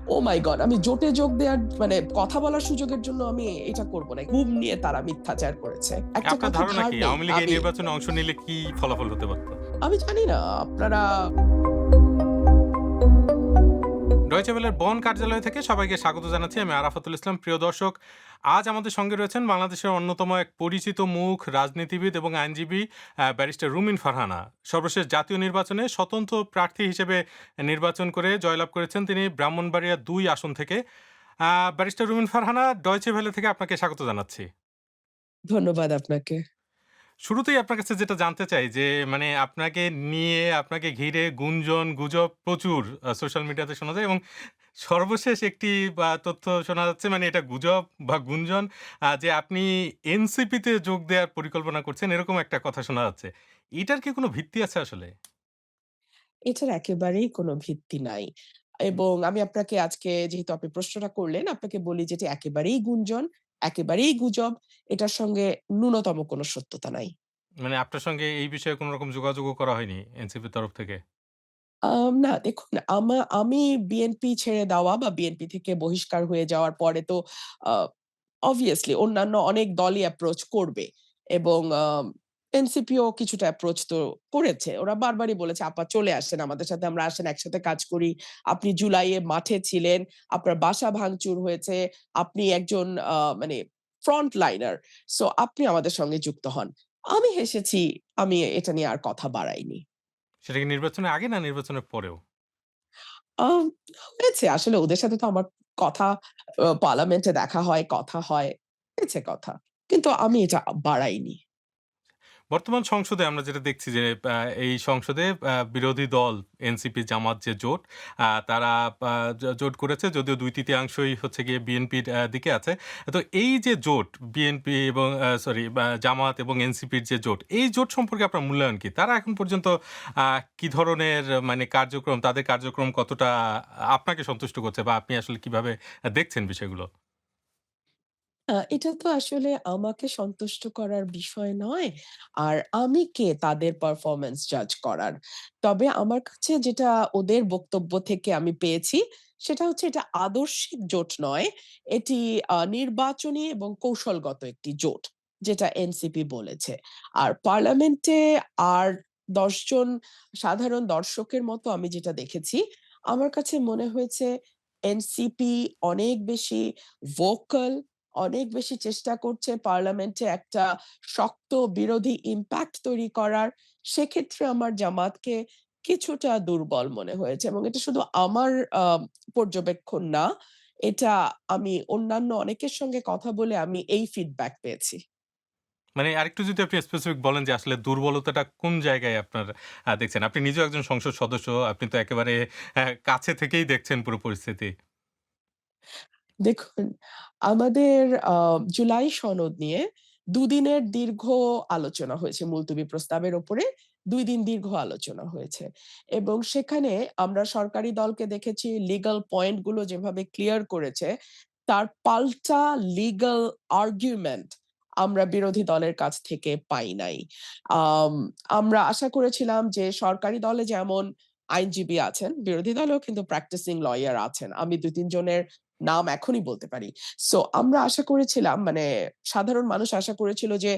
ওহ মাই god! আমি জোটে যোগ দেওয়ার মানে কথা বলার সুযোগের জন্য আমি এটা করব না। ঘুম নিয়ে তারা মিথ্যাচার করেছে। একটা আপনার কথা ধারণা ধার কি নেই। আওয়ামী লীগ এই আমি নির্বাচনে অংশ নিলে কি ফলাফল হতে পারত? আমি জানি না আপনারা ডয়েচে ওয়েলের বন কার্যালয় থেকে সবাইকে স্বাগত জানাচ্ছি। আমি আরাফাতুল ইসলাম। প্রিয় দর্শক, আজ আমাদের সঙ্গে রয়েছেন বাংলাদেশের অন্যতম এক পরিচিত মুখ, রাজনীতিবিদ এবং আইনজীবী ব্যারিস্টার রুমিন ফারহানা। সর্বশেষ জাতীয় নির্বাচনে স্বতন্ত্র প্রার্থী হিসেবে নির্বাচন করে জয়লাভ করেছেন তিনি ব্রাহ্মণবাড়িয়া ২ আসন থেকে। ব্যারিস্টার রুমিন ফারহানা, ডয়েচে ভেলে থেকে আপনাকে স্বাগত জানাচ্ছি। ধন্যবাদ আপনাকে। শুরুতেই আপনার কাছে যেটা জানতে চাই যে মানে আপনাকে নিয়ে, আপনাকে ঘিরে গুঞ্জন, গুজব প্রচুর সোশ্যাল মিডিয়াতে শোনা যায় এবং সর্বশেষ একটি তথ্য শোনা যাচ্ছে মানে এটা গুজব বা গুঞ্জন যে আপনি এনসিপিতে যোগ দেওয়ার পরিকল্পনা করছেন এরকম একটা কথা শোনা যাচ্ছে। এটার কি কোনো ভিত্তি আছে আসলে? এটার একেবারেই কোনো ভিত্তি নাই। এবং আমি আপনাকে আজকে যেহেতু আপনি প্রশ্নটা করলেন, আপনাকে বলি যে এটা একেবারেই গুঞ্জন, একেবারেই গুজব। এটার সঙ্গে ন্যূনতম কোনো সত্যতা নাই। মানে আপনার সঙ্গে এই বিষয়ে কোন রকম যোগাযোগও করা হয়নি এনসিপির তরফ থেকে? না দেখুন আমি বিএনপি ছেড়ে দেওয়া বা বিএনপি থেকে বহিষ্কার হয়ে যাওয়ার পরে তো আ obviously অন্যান্য অনেক দলই অ্যাপ্রোচ করবে এবং এনসিপিও কিছুটা অ্যাপ্রোচ তো করেছে। ওরা বারবারই বলেছে, "আপা চলে আসেন আমাদের সাথে, আমরা আসেন একসাথে কাজ করি। আপনি জুলাইয়ে মাঠে ছিলেন, আপনার বাসা ভাঙচুর হয়েছে। আপনি একজন মানে ফ্রন্ট লাইনার। সো আপনি আমাদের সঙ্গে যুক্ত হন।" আমি হেসেছি। আমি এটা নিয়ে আর কথা বাড়াইনি। সেটা কি নির্বাচনের আগে না নির্বাচনের পরেও? আম হয়েছে আসলে ওদের সাথে তো আমার কথা পার্লামেন্টে দেখা হয়, কথা হয়। হয়েছে কথা। কিন্তু আমি এটা বাড়াইনি। বর্তমান সংসদে আমরা যেটা দেখছি যে এই সংসদে বিরোধী দল এনসিপি জামাত যে জোট তারা জোট করেছে যদিও ২/৩ হচ্ছে গিয়ে বিএনপির দিকে আছে। তো এই যে জোট বিএনপি এবং সরি জামাত এবং এনসিপির যে জোট, এই জোট সম্পর্কে আপনার মূল্যায়ন কি? তারা এখন পর্যন্ত কি ধরনের মানে কার্যক্রম, তাদের কার্যক্রম কতটা আপনাকে সন্তুষ্ট করছে বা আপনি আসলে কিভাবে দেখছেন বিষয়গুলো? এটা তো আসলে আমাকে সন্তুষ্ট করার বিষয় নয়। আর আমি কে তাদের পারফরম্যান্স জাজ করার। তবে আমার কাছে যেটা ওদের বক্তব্য থেকে আমি পেয়েছি, সেটা হচ্ছে এটা আদর্শিক জোট নয়। এটি নির্বাচনী এবং কৌশলগত একটি জোট। যেটা এনসিপি বলেছে। আর পার্লামেন্টে আর ১০ জন সাধারণ দর্শকের মতো আমি যেটা দেখেছি, আমার কাছে মনে হয়েছে এনসিপি অনেক বেশি ভোকাল, অনেক বেশি চেষ্টা করছে পার্লামেন্টে একটা শক্ত বিরোধী ইমপ্যাক্ট তৈরি করার। সেক্ষেত্রে আমার জামাতকে কিছুটা দুর্বল মনে হয়েছে এবং এটা শুধু আমার আ পর্যবেক্ষণ না। এটা আমি অন্যান্য অনেকের সঙ্গে কথা বলে আমি এই ফিডব্যাক পেয়েছি। মানে আরেকটু যদি আপনি স্পেসিফিক বলেন যে আসলে দুর্বলতাটা কোন জায়গায় আপনার দেখছেন? আপনি নিজেও একজন সংসদ সদস্য। আপনি তো একেবারে কাছে থেকেই দেখছেন পুরো পরিস্থিতি। দেখুন, আমাদের আ জুলাই সনদ নিয়ে ২ দিনের দীর্ঘ আলোচনা হয়েছে মুলতবি প্রস্তাবের উপরে ২ দিন দীর্ঘ আলোচনা হয়েছে। এবং সেখানে আমরা সরকারি দলকে দেখেছি লিগ্যাল পয়েন্ট গুলো যেভাবে ক্লিয়ার করেছে, তার পাল্টা লিগ্যাল আর্গুমেন্ট আমরা বিরোধী দলের কাছ থেকে পাই নাই। আম আমরা আশা করেছিলাম যে সরকারি দলে যেমন আইনজীবী আছেন, বিরোধী দলেও কিন্তু প্র্যাকটিসিং লয়ার আছেন। আমি ২-৩ জনের নাম এখনই বলতে পারি। সো আমরা আশা করেছিলাম মানে সাধারণ মানুষ আশা করেছিল যে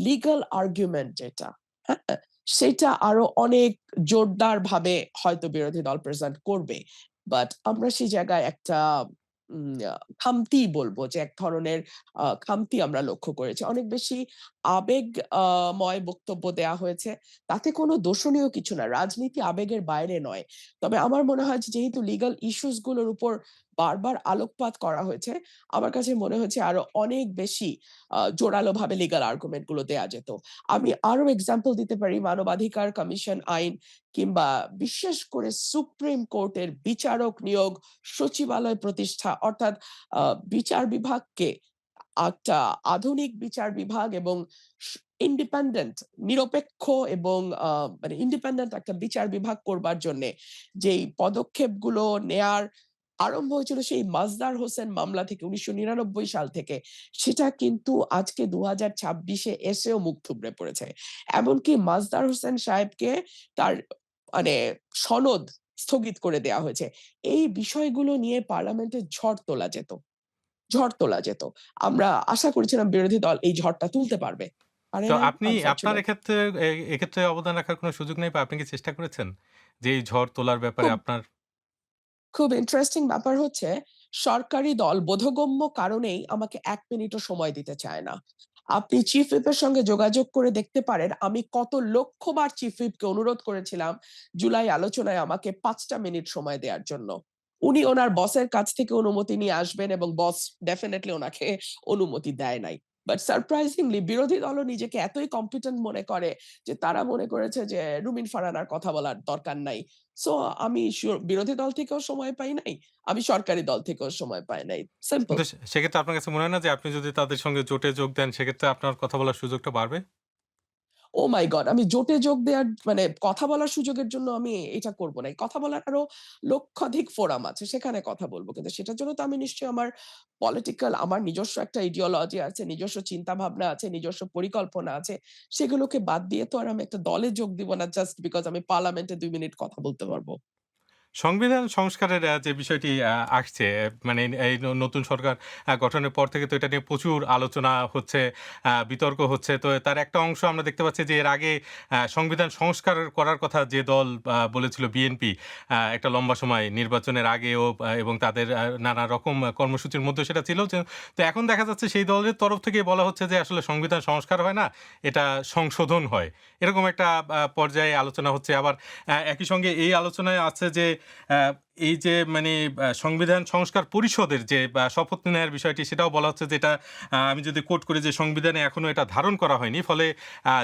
লিগ্যাল আর্গুমেন্ট যেটা, হ্যাঁ? সেটা আরো অনেক জোরদারভাবে হয়তো বিরোধী দল প্রেজেন্ট করবে। বাট আমরা সেই জায়গায় একটা খামতি বলব যে এক ধরনের খামতি আমরা লক্ষ্য করেছি। অনেক বেশি আবেগ ময় বক্তব্য দেয়া হয়েছে। তাতে কোনো দোষণীয় কিছু না। রাজনীতি আবেগের বাইরে নয়। তবে আমার মনে হয় যে যেহেতু লিগ্যাল ইস্যুস গুলোর উপর বারবার আলোকপাত করা হয়েছে, আমার কাছে মনে হয়েছে আরো অনেক বেশি জোরালোভাবে লিগ্যাল আর্গুমেন্ট গুলো দেয়া যেত। আমি আরো এক্সাম্পল দিতে পারি মানবাধিকার কমিশন আইন কিংবা বিশেষ করে সুপ্রিম কোর্টের বিচারক নিয়োগ, সচিবালয় প্রতিষ্ঠা অর্থাৎ আ বিচার বিভাগকে একটা আধুনিক বিচার বিভাগ এবং স ইন্ডিপেন্ডেন্ট নিরপেক্ষ এবং মানে ইন্ডিপেন্ডেন্ট একটা বিচার বিভাগ করবার জন্যে যেই পদক্ষেপগুলো নেয়ার আরম্ভ হয়েছিল সেই মাজদার হোসেন মামলা থেকে ১৯৯৯ সাল থেকে, সেটা কিন্তু আজকে ২০২৬ এ এসেও মুখ থুবড়ে পড়েছে। এমনকি মাজদার হোসেন সাহেবকে তার মানে সনদ স্থগিত করে দেয়া হয়েছে। এই বিষয়গুলো নিয়ে পার্লামেন্টে ঝড় তোলা যেত। ঝড় তোলা যেত। আমরা আশা করেছিলাম বিরোধী দল এই ঝড়টা তুলতে পারবে। পারে তো নাই আপনি আপনার আনফরচুনেট। এক্ষেত্রে অবদান রাখার কোনো সুযোগ নেই বা আপনি কি চেষ্টা করেছেন? যে এই ঝড় তোলার ব্যাপারে খুব আপনার খুব ইন্টারেস্টিং ব্যাপার হচ্ছে, সরকারি দল বোধগম্য কারণেই আমাকে ১ মিনিটও সময় দিতে চায় না। আপনি চিফ হুইপ এর সঙ্গে যোগাযোগ করে দেখতে পারেন, আমি কত লক্ষবার চিফ হুইপকে অনুরোধ করেছিলাম, জুলাই আলোচনায় আমাকে ৫ টা মিনিট সময় দেয়ার জন্য। উনি ওনার বসের কাছ থেকে অনুমতি নিয়ে আসবেন এবং বস ডেফিনিটলি ওনাকে অনুমতি দেয় নাই। বাট সারপ্রাইজিংলি বিরোধী দলও নিজেকে এতই কম্পিটেন্ট মনে করে যে তারা মনে করেছে যে রুমিন ফারহানার কথা বলার দরকার নাই। সো আমি বিরোধী দল থেকেও সময় পাই নাই। আমি সরকারি দল থেকেও সময় পাই নাই। সিম্পল। কিন্তু সেক্ষেত্রে আপনার কাছে মনে হয় না যে আপনি যদি তাদের সঙ্গে জোটে যোগ দেন সেক্ষেত্রে আপনার কথা বলার সুযোগটা বাড়বে? ওহ মাই গড! আমি জোটে যোগ দেয়ার মানে কথা বলার সুযোগের জন্য আমি এটা করব না। কথা বলার আরো লক্ষাধিক ফোরাম আছে। সেখানে কথা বলব। কিন্তু সেটার জন্য তো আমি নিশ্চয়ই আমার নিজস্ব একটা ইডিওলজি আছে, নিজস্ব চিন্তাভাবনা আছে, নিজস্ব পরিকল্পনা আছে। সেগুলোকে বাদ দিয়ে তো আর আমি একটা দলে যোগ দিব না জাস্ট বিকজ আমি পার্লামেন্টে ২ মিনিট কথা বলতে পারব। সংবিধান সংস্কারের যে বিষয়টি আসছে মানে এই নতুন সরকার গঠনের পর থেকে তো এটা নিয়ে প্রচুর আলোচনা হচ্ছে, বিতর্ক হচ্ছে। তো তার একটা অংশ আমরা দেখতে পাচ্ছি যে এর আগে সংবিধান সংস্কার করার কথা যে দল বলেছিল বিএনপি একটা লম্বা সময় নির্বাচনের আগেও এবং তাদের নানা রকম কর্মসূচির মধ্যে সেটা ছিল যে তো এখন দেখা যাচ্ছে সেই দলের তরফ থেকে বলা হচ্ছে যে আসলে সংবিধান সংস্কার হয় না, এটা সংশোধন হয়। এরকম একটা পর্যায়ে আলোচনা হচ্ছে। আবার একই সঙ্গে এই আলোচনায় আছে যে আ এই যে মানে সংবিধান সংস্কার পরিষদের যে শপথ নেয়ার বিষয়টি সেটাও বলা হচ্ছে যে এটা আমি যদি কোট করি যে সংবিধানে এখনো এটা ধারণ করা হয়নি। ফলে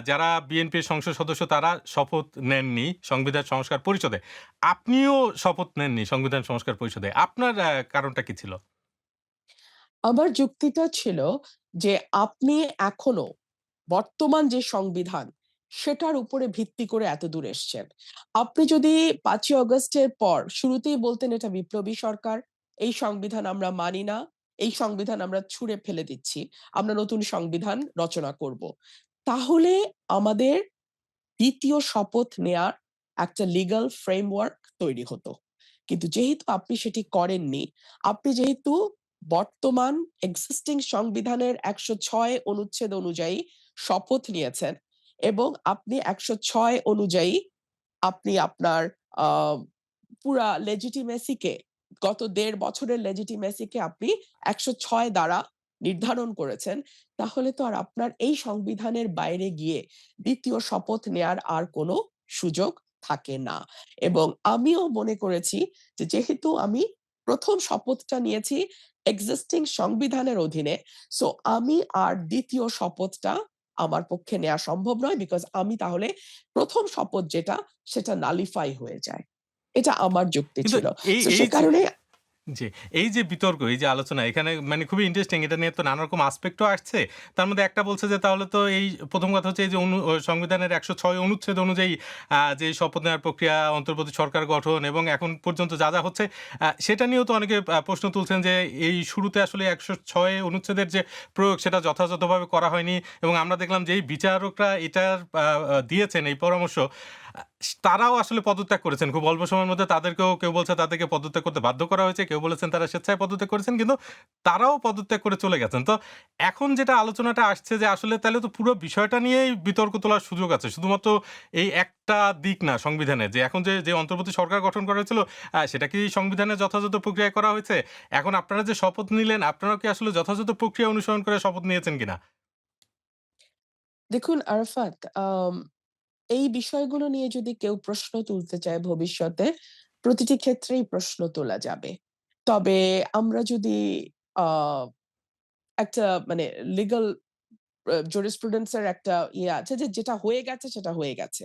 যারা বিএনপির সংসদ সদস্য তারা শপথ নেননি সংবিধান সংস্কার পরিষদে। আপনিও শপথ নেননি সংবিধান সংস্কার পরিষদে। আপনার কারণটা কি ছিল? আমার যুক্তিটা ছিল যে আপনি এখনো বর্তমান যে সংবিধান, সেটার উপরে ভিত্তি করে এতদূর এসছেন। আপনি যদি ৫ই অগাস্টের পর শুরুতেই বলতেন এটা বিপ্লবী সরকার, এই সংবিধান আমরা মানি না, এই সংবিধান আমরা ছুঁড়ে ফেলে দিচ্ছি। আমরা নতুন সংবিধান রচনা করব। তাহলে আমাদের ২য় শপথ নেয়ার একটা লিগ্যাল ফ্রেমওয়ার্ক তৈরি হতো। কিন্তু যেহেতু আপনি সেটি করেননি, আপনি যেহেতু বর্তমান এক্সিস্টিং সংবিধানের ১০৬ অনুচ্ছেদ অনুযায়ী শপথ নিয়েছেন এবং আপনি ১০৬ অনুযায়ী আপনি আপনার আ পুরা লেজিটিমেসি কে গত ১.৫ বছরের লেজিটিমেসি কে আপনি ১০৬ দ্বারা নির্ধারণ করেছেন। তাহলে তো আর আপনার এই সংবিধানের বাইরে গিয়ে ২য় শপথ নেয়ার আর কোনো সুযোগ থাকে না। এবং আমিও মনে করেছি যে যেহেতু আমি ১ম শপথটা নিয়েছি এক্সিস্টিং সংবিধানের অধীনে, সো আমি আর ২য় শপথটা আমার পক্ষে নেয়া সম্ভব নয়। বিকজ আমি তাহলে ১ম শপথ যেটা সেটা নালিফাই হয়ে যায়। এটা আমার যুক্তি কিন্তু ছিল। এই সো এই সে যে কারণে জি, এই যে বিতর্ক, এই যে আলোচনা এখানে মানে খুবই ইন্টারেস্টিং। এটা নিয়ে তো নানা রকম আসপেক্ট ও আসছে। তার মধ্যে একটা বলছে যে তাহলে তো এই ১ম কথা হচ্ছে এই যে সংবিধানের ১০৬ অনুচ্ছেদ অনুযায়ী যে শপথ নেওয়ার প্রক্রিয়া, অন্তর্বর্তী সরকার গঠন এবং এখন পর্যন্ত যা হচ্ছে সেটা নিয়েও তো অনেকে প্রশ্ন তুলছেন যে এই শুরুতে আসলে ১০৬ অনুচ্ছেদের যে প্রয়োগ সেটা যথাযথভাবে করা হয়নি এবং আমরা দেখলাম যে এই বিচারকরা এটার আ আ দিয়েছেন এই পরামর্শ আ তারাও আসলে পদত্যাগ করেছেন। খুব অল্প সময়ের মধ্যে তাদেরকেও কেউ বলছে তাদেরকে পদত্যাগ করতে বাধ্য করা হয়েছে। কেউ বলেছেন তারা স্বেচ্ছায় পদত্যাগ করেছেন। কিন্তু তারাও পদত্যাগ করে চলে গেছেন। তো এখন যেটা আলোচনাটা আসছে যে আসলে তাইলে তো পুরো বিষয়টা নিয়েই বিতর্ক তোলার সুযোগ আছে। শুধুমাত্র এই একটা দিক না সংবিধানের যে এখন যে অন্তর্বর্তী সরকার গঠন করা হয়েছিল সেটা কি সংবিধানের যথাযথ প্রক্রিয়ায় করা হয়েছে? এখন আপনারা যে শপথ নিলেন আপনারাও কি আসলে যথাযথ প্রক্রিয়া অনুসরণ করে শপথ নিয়েছেন কিনা? দেখুন আরাফাত, এই বিষয়গুলো নিয়ে যদি কেউ প্রশ্ন তুলতে চায় ভবিষ্যতে, প্রতিটি ক্ষেত্রেই প্রশ্ন তোলা যাবে। তবে আমরা যদি আ একটা মানে লিগ্যাল জুরিসপ্রুডেন্স এর একটা ইয়ে আছে যে যেটা হয়ে গেছে সেটা হয়ে গেছে।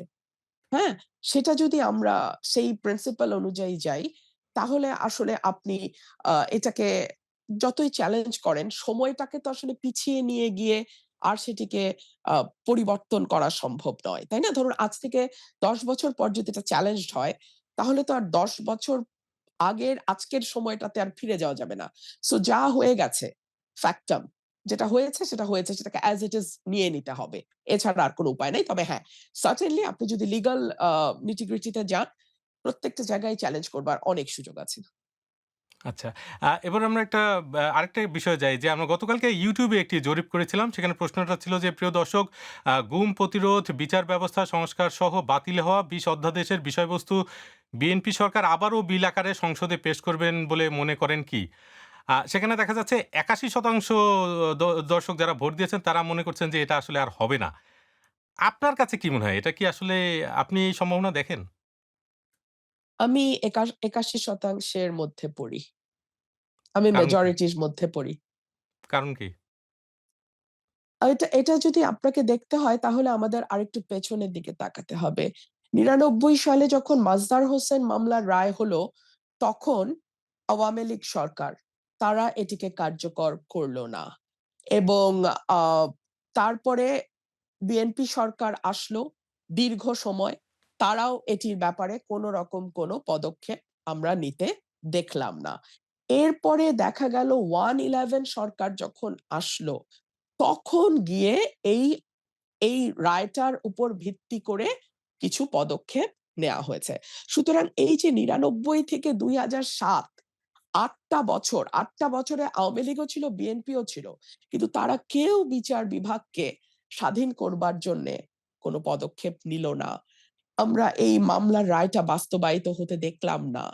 হ্যাঁ? সেটা যদি আমরা সেই প্রিন্সিপাল অনুযায়ী যাই, তাহলে আসলে আপনি এটাকে যতই চ্যালেঞ্জ করেন, সময়টাকে তো আসলে পিছিয়ে নিয়ে গিয়ে আর সেটিকে আ পরিবর্তন করা সম্ভব নয়। তাই না? ধরুন আজ থেকে ১০ বছর পর যদি এটা চ্যালেঞ্জড হয়, তাহলে তো আর ১০ বছর আজকের সময়টাতে আর ফিরে যাওয়া যাবে না। সো যা হয়ে গেছে, ফ্যাক্টাম যেটা হয়েছে সেটা হয়েছে। সেটাকে অ্যাজ ইট ইস নিয়ে নিতে হবে। এছাড়া আর কোন উপায় নাই। তবে হ্যাঁ, সার্টেনলি আপনি যদি লিগ্যাল nitty-gritty তে যান, প্রত্যেকটা জায়গায় চ্যালেঞ্জ করবার অনেক সুযোগ আছে। আচ্ছা। এবার আমরা আরেকটা বিষয়ে যাই যে আমরা গতকালকে YouTube এ একটি জরিপ করেছিলাম। সেখানে প্রশ্নটা ছিল যে, প্রিয় দর্শক, গুম প্রতিরোধ, বিচার ব্যবস্থা সংস্কার সহ বাতিল হওয়া ২০ অধ্যাদেশের বিষয়বস্তু বিএনপি সরকার আবারও বিল আকারে সংসদে পেশ করবেন বলে মনে করেন কি? সেখানে দেখা যাচ্ছে ৮১% দ দর্শক যারা ভোট দিয়েছেন তারা মনে করছেন যে এটা আসলে আর হবে না। আপনার কাছে কি মনে হয়? এটা কি আসলে আপনি এই সম্ভাবনা দেখেন? আমি ৮১% এর মধ্যে পড়ি। আমি কারণ কি? মেজরিটির মধ্যে পড়ি। কারণ কি? এটা এটা যদি আপনাকে দেখতে হয় তাহলে আমাদের আরেকটু পেছনের দিকে তাকাতে হবে। ৯৯ সালে যখন মাজদার হোসেন মামলার রায় হলো, তখন আওয়ামী লীগ সরকার তারা এটিকে কার্যকর করল না। এবং আ তারপরে বিএনপি সরকার আসলো দীর্ঘ সময়। তারাও এটির ব্যাপারে কোন রকম কোন পদক্ষেপ আমরা নিতে দেখলাম না। এরপরে দেখা গেল 111 সরকার যখন আসলো, তখন গিয়ে এই এই রায়টার উপর ভিত্তি করে কিছু পদক্ষেপ নেয়া হয়েছে। সুতরাং এই যে ৯৯ থেকে ২০০৭ ৮ টা বছর, ৮ টা বছরে আওয়ামী লীগও ছিল, বিএনপিও ছিল। কিন্তু তারা কেউ বিচার বিভাগকে স্বাধীন করবার জন্যে কোন পদক্ষেপ নিল না। আমরা এই মামলার রায়টা বাস্তবায়িত হতে দেখলাম না।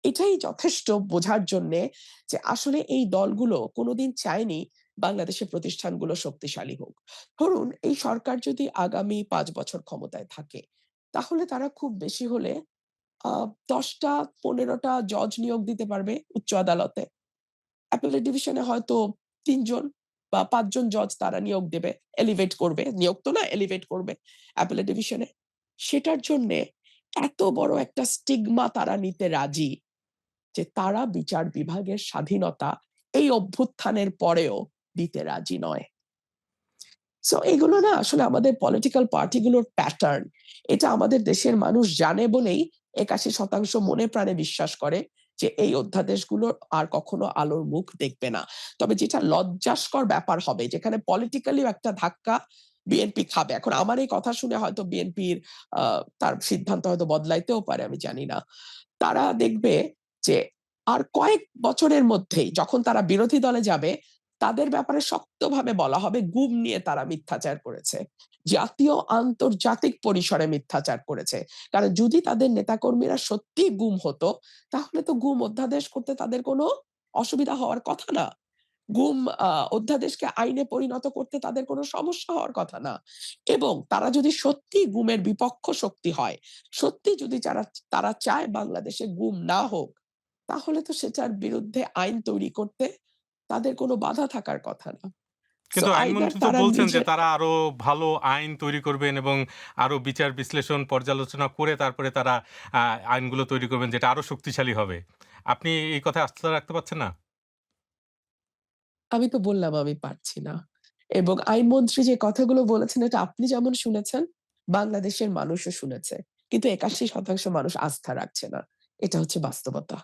এটাই যথেষ্ট বোঝার জন্যে যে আসলে এই দলগুলো কোনদিন চায়নি বাংলাদেশের প্রতিষ্ঠানগুলো শক্তিশালী হোক। ধরুন এই সরকার যদি আগামী ৫ বছর ক্ষমতায় থাকে, তাহলে তারা খুব বেশি হলে আ ১০ টা ১৫ টা জজ নিয়োগ দিতে পারবে উচ্চ আদালতে। অ্যাপেলেট ডিভিশনে হয়তো ৩ জন বা ৫ জন জজ তারা নিয়োগ দেবে। এলিভেট করবে। নিয়োগ তো না, এলিভেট করবে অ্যাপেলেট ডিভিশনে। সেটার জন্যে এত বড় একটা স্টিগমা তারা নিতে রাজি যে তারা বিচার বিভাগের স্বাধীনতা এই অভ্যুত্থানের পরেও দিতে রাজি নয়। সো এগুলো না আসলে আমাদের পলিটিক্যাল পার্টি গুলোর প্যাটার্ন। এটা আমাদের দেশের মানুষ জানে বলেই ৮১% মনে প্রাণে বিশ্বাস করে যে এই অধ্যাদেশগুলো আর কখনো আলোর মুখ দেখবে না। তবে যেটা লজ্জাস্কর ব্যাপার হবে, যেখানে পলিটিক্যালিও একটা ধাক্কা বিএনপি খাবে। এখন আমার এই কথা শুনে হয়তো বিএনপির তার সিদ্ধান্ত হয়তো বদলাইতেও পারে, আমি জানি না। তারা দেখবে যে আর কয়েক বছরের মধ্যেই যখন তারা বিরোধী দলে যাবে, তাদের ব্যাপারে শক্তভাবে বলা হবে গুম নিয়ে তারা মিথ্যাচার করেছে। জাতীয় আন্তর্জাতিক পরিসরে মিথ্যাচার করেছে। কারণ যদি তাদের নেতাকর্মীরা সত্যিই গুম হতো, তাহলে তো গুম অধ্যাদেশ করতে তাদের কোনো অসুবিধা হওয়ার কথা না। গুম অধ্যাদেশকে আইনে পরিণত করতে তাদের কোনো সমস্যা হওয়ার কথা না। এবং তারা যদি সত্যিই গুমের বিপক্ষ শক্তি হয়, সত্যি যদি তারা চায় বাংলাদেশে গুম না হোক, তাহলে তো সেটার বিরুদ্ধে আইন তৈরি করতে তাদের কোনো বাধা থাকার কথা না। সো কিন্তু আইদার আইনমন্ত্রী তো তারা বলছেন যে নিজে তারা আরো ভালো আইন তৈরি করবেন এবং আরো বিচার বিশ্লেষণ পর্যালোচনা করে তারপরে তারা আ আইনগুলো তৈরি করবেন যেটা আরো শক্তিশালী হবে। আপনি এই কথায় আস্থা রাখতে পারছেন না? আমি তো বললাম আমি পারছি না। এবং আইনমন্ত্রী যে কথাগুলো বলেছেন এটা আপনি যেমন শুনেছেন, বাংলাদেশের মানুষও শুনেছে। কিন্তু ৮১% মানুষ আস্থা রাখছে না। এটা হচ্ছে বাস্তবতা।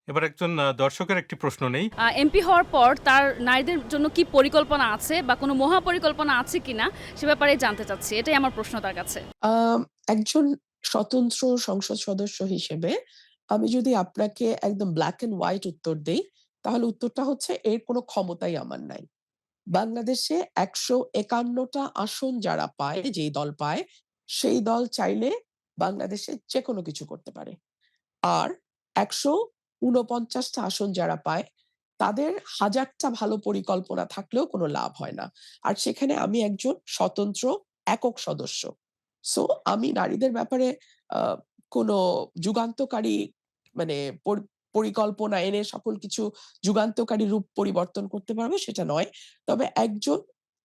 এবার একজন দর্শকের একটি প্রশ্ন নেই। এমপি হওয়ার পর তার নারীদের জন্য কি পরিকল্পনা আছে বা কোনো মহাপরিকল্পনা আছে কিনা সে ব্যাপারে জানতে চাচ্ছি। এটাই আমার প্রশ্ন তার কাছে। আম একজন স্বতন্ত্র সংসদ সদস্য হিসেবে আমি যদি আপনাকে একদম ব্লাক অ্যান্ড হোয়াইট উত্তর দেই, তাহলে উত্তরটা হচ্ছে এর কোনো ক্ষমতাই আমার নাই। বাংলাদেশে ১৫১ টা আসন যারা পায়, যেই দল পায়, সেই দল চাইলে বাংলাদেশে যেকোনো কিছু করতে পারে। আর ১৪৯ টা আসন যারা পায়, তাদের ১০০০ টা ভালো পরিকল্পনা থাকলেও কোনো লাভ হয় না। আর সেখানে আমি একজন স্বতন্ত্র একক সদস্য। সো আমি নারীদের ব্যাপারে আ কোনো যুগান্তকারী মানে পরিকল্পনা এনে সকল কিছু যুগান্তকারী রূপ পরিবর্তন করতে পারবো সেটা নয়। তবে একজন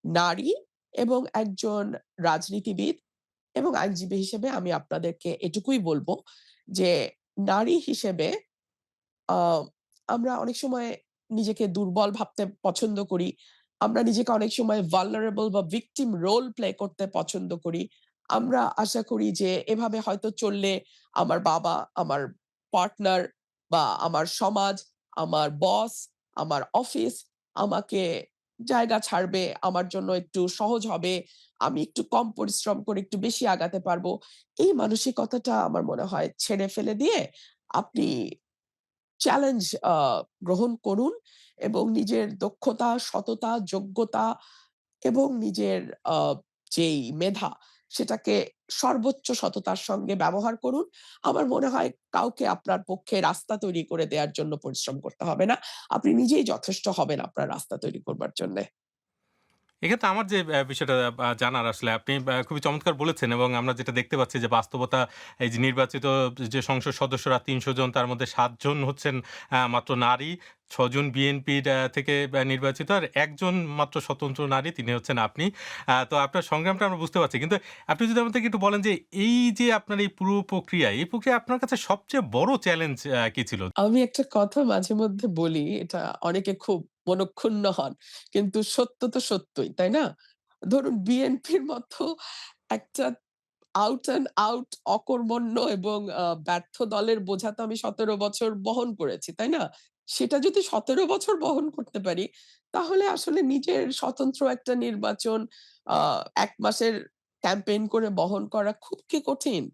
নারী এবং একজন রাজনীতিবিদ এবং আইনজীবী হিসেবে আমি আপনাদেরকে এটুকুই বলব যে নারী হিসেবে আ আমরা অনেক সময় নিজেকে দুর্বল ভাবতে পছন্দ করি। আমরা নিজেকে অনেক সময় vulnerable বা victim role play করতে পছন্দ করি। আমরা আশা করি যে এভাবে হয়তো চললে আমার বাবা, আমার পার্টনার বা আমার সমাজ, আমার বস, আমার অফিস আমাকে জায়গা ছাড়বে, আমার জন্য একটু সহজ হবে, আমি একটু কম পরিশ্রম করে একটু বেশি আগাতে পারবো। এই মানসিকতাটা আমার মনে হয় ছেড়ে ফেলে দিয়ে আপনি চ্যালেঞ্জ আ গ্রহণ করুন এবং নিজের দক্ষতা, সততা, যোগ্যতা এবং নিজের আ যেই মেধা সেটাকে সর্বোচ্চ সততার সঙ্গে ব্যবহার করুন। আমার মনে হয় কাউকে আপনার পক্ষে রাস্তা তৈরি করে দেয়ার জন্য পরিশ্রম করতে হবে না। আপনি নিজেই যথেষ্ট হবেন আপনার রাস্তা তৈরি করবার জন্যে। এক্ষেত্রে আমার যে বিষয়টা জানার আসলে আপনি খুবই চমৎকার বলেছেন এবং আমরা যেটা দেখতে পাচ্ছি যে বাস্তবতা এই যে নির্বাচিত যে সংসদ সদস্যরা ৩০০ জন তার মধ্যে ৭ জন হচ্ছেন মাত্র নারী, ৬ জন বিএনপির থেকে নির্বাচিত আর ১ জন মাত্র স্বতন্ত্র নারী তিনি হচ্ছেন আপনি। তো আপনার সংগ্রামটা আমরা বুঝতে পারছি। কিন্তু আপনি যদি আমাদেরকে একটু বলেন যে এই যে আপনার এই পুরো প্রক্রিয়া, এই প্রক্রিয়া আপনার কাছে সবচেয়ে বড় চ্যালেঞ্জ কি ছিল? আমি একটা কথা মাঝে মধ্যে বলি, এটা অনেকে খুব মনঃক্ষুণ্ণ হন। কিন্তু সত্য তো সত্যই, তাই না? ধরুন বিএনপির মতো একটা আউট অ্যান্ড আউট অকর্মণ্য এবং ব্যর্থ দলের বোঝা তো আমি ১৭ বছর বহন করেছি, তাই না? সেটা যদি ১৭ বছর বহন করতে পারি, তাহলে আসলে নিজের স্বতন্ত্র একটা নির্বাচন আ ১ মাসের ক্যাম্পেইন করে বহন করা খুব কি কঠিন?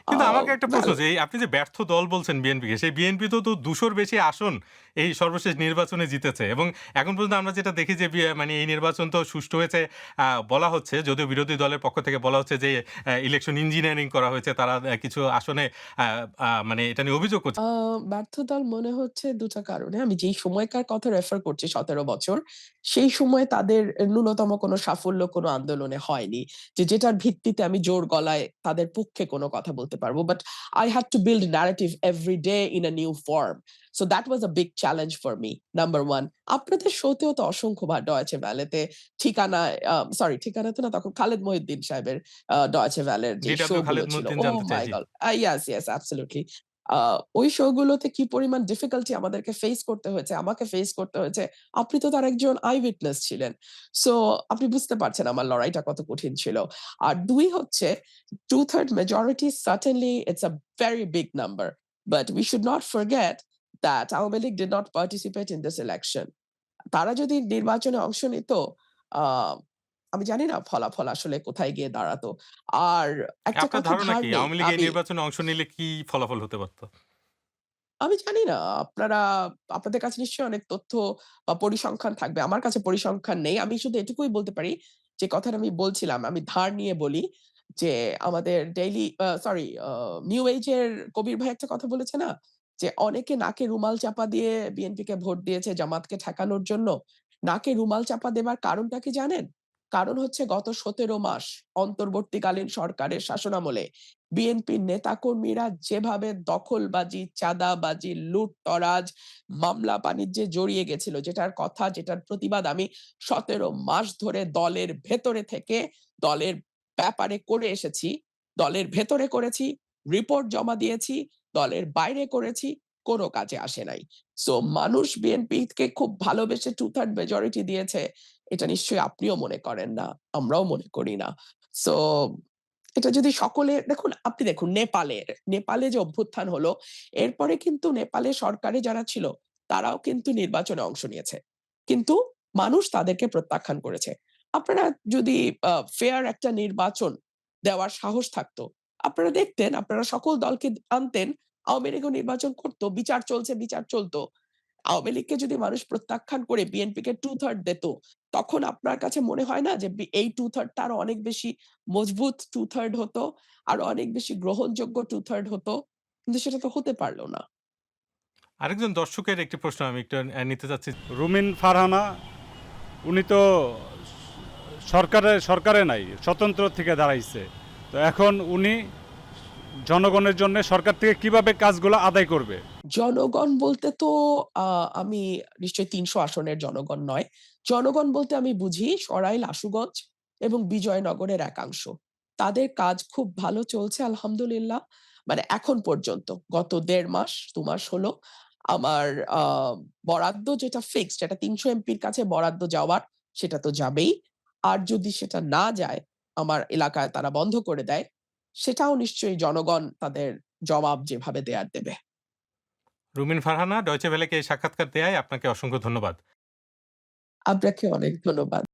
আ কিন্তু আমাকে একটা প্রশ্ন ওয়েল যে, এই আপনি যে ব্যর্থ দল বলছেন বিএনপিকে, সেই বিএনপি তো ২০০ র বেশি আসন এই সর্বশেষ নির্বাচনে জিতেছে এবং এখন পর্যন্ত আমরা যেটা দেখি যে মানে এই নির্বাচন তো সুষ্ঠু হয়েছে বলা হচ্ছে, যদিও বিরোধী দলের পক্ষ থেকে বলা হচ্ছে যে ইলেকশন ইঞ্জিনিয়ারিং করা হয়েছে। তারা কিছু আসনে আ আ মানে এটা নিয়ে অভিযোগ করছে। আ ব্যর্থ দল মনে হচ্ছে ২ টা কারণে। আমি যেই সময়কার কথা রেফার করছি ১৭ বছর, সেই সময় তাদের ন্যূনতম কোনো সাফল্য কোনো আন্দোলনে হয়নি। যেটার ভিত্তিতে আমি জোর গলায় তাদের পক্ষে কোনো কথা বলতে পারব। But I had to build narrative every day in a new form. So that was a big challenge for me, number 1. আপনাদের শোতেও তো অসংখ্যবার ডয়েচে ভ্যালেতে ঠিকানায় সরি ঠিকানাতে না তখন খালেদ মহিউদ্দিন সাহেবের ডয়েচে ভ্যালের যে শো ডিডব্লিউ গুলো খালেদ ছিল। মহিউদ্দিন ওহ জানতে চাই। মাই জি। গড! Yes, yes, absolutely. আ ওই শো গুলোতে কি পরিমাণ ডিফিকাল্টি আমাদেরকে ফেস করতে হয়েছে, আমাকে ফেস করতে হয়েছে। আপনি তো তার একজন আই উইটনেস ছিলেন। সো আপনি বুঝতে পারছেন আমার লড়াইটা কত কঠিন ছিল। আর ২ হচ্ছে 2/3 majority certainly it's a very big number. But we should not forget that Awami League did not participate in this election. তারা যদি নির্বাচনে অংশ নিত, আ আমি জানি না ফলাফল আসলে কোথায় গিয়ে দাঁড়াতো। আর একটা আপনার কথা ধারণা ধার কি নেই। আওয়ামী লীগ এই আমি নির্বাচনে অংশ নিলে কি ফলাফল হতে পারত? আমি জানি না আপনাদের কাছে নিশ্চয়ই অনেক তথ্য বা পরিসংখ্যান থাকবে। আমার কাছে পরিসংখ্যান নেই। আমি শুধু এটুকুই বলতে পারি যে কথাটা আমি বলছিলাম, আমি ধার নিয়ে বলি যে আমাদের ডেইলি সরি নিউ এজ এর কবির ভাই একটা কথা বলেছে না? যে অনেকে নাকে রুমাল চাপা দিয়ে বিএনপিকে ভোট দিয়েছে জামাতকে ঠেকানোর জন্য। নাকে রুমাল চাপা দেবার কারণটা কি জানেন? কারণ হচ্ছে গত ১৭ মাস অন্তর্বর্তীকালীন সরকারের শাসনামলে বিএনপির নেতাকর্মীরা যেভাবে দখলবাজি, চাঁদাবাজি, লুটতরাজ, মামলা-বাণিজ্যে জড়িয়ে গেছিল, যেটার কথা, যেটার প্রতিবাদ আমি ১৭ মাস ধরে দলের ভেতরে থেকে দলের ব্যাপারে করে এসেছি। দলের ভেতরে করেছি, রিপোর্ট জমা দিয়েছি, দলের বাইরে করেছি, কোনো কাজে আসে নাই। সো মানুষ বিএনপিকে খুব ভালোবেসে 2/3 মেজরিটি দিয়েছে। এটা নিশ্চয়ই আপনিও মনে করেন না, আমরাও মনে করি না। সো এটা যদি সকলে দেখুন, আপনি দেখুন নেপালে যে অভ্যুত্থান হলো, এরপরে কিন্তু নেপালে সরকারে যারা ছিল, তারাও কিন্তু নির্বাচনে অংশ নিয়েছে। কিন্তু মানুষ তাদেরকে প্রত্যাখ্যান করেছে। আপনারা যদি ফেয়ার একটা নির্বাচন দেওয়ার সাহস থাকতো, আপনারা দেখতেন, আপনারা সকল দলকে আনতেন, আওয়ামী লীগও নির্বাচন করত, বিচার চলছে, বিচার চলত। আওয়ামী লীগকে যদি মানুষ প্রত্যাখ্যান করে বিএনপিকে 2/3 দিত, তখন আপনার কাছে মনে হয় না যে এই 2/3 টা আরো অনেক বেশি মজবুত 2/3 হতো, আরো অনেক বেশি গ্রহণযোগ্য 2/3 হতো? কিন্তু সেটা তো হতে পারল না। আরেকজন দর্শকের একটি প্রশ্ন আমি একটু নিতে চাচ্ছি। রুমিন ফারহানা উনি তো সরকারে নাই, স্বতন্ত্র থেকে দাঁড়াইছে। তো এখন উনি জনগণের জন্য সরকার থেকে কিভাবে কাজগুলো আদায় করবে? জনগণ বলতে তো আ আমি নিশ্চয়ই ৩০০ আসনের জনগণ নয়। জনগণ বলতে আমি বুঝি সরাইল, আশুগঞ্জ এবং বিজয়নগরের একাংশ। তাদের কাজ খুব ভালো চলছে আলহামদুলিল্লাহ। মানে এখন পর্যন্ত গত ১.৫ মাস ২ মাস হলো আমার আ বরাদ্দ যেটা ফিক্সড, যেটা ৩০০ এমপির কাছে বরাদ্দ যাওয়ার সেটা তো যাবেই। আর যদি সেটা না যায়, আমার এলাকায় তারা বন্ধ করে দেয়, সেটাও নিশ্চয়ই জনগণ তাদের জবাব যেভাবে দেয়ার দেবে। রুমিন ফারহানা ডয়চে ভেলেকে এই সাক্ষাৎকার দেয়ায় আপনাকে অসংখ্য ধন্যবাদ। আপনাকে অনেক ধন্যবাদ।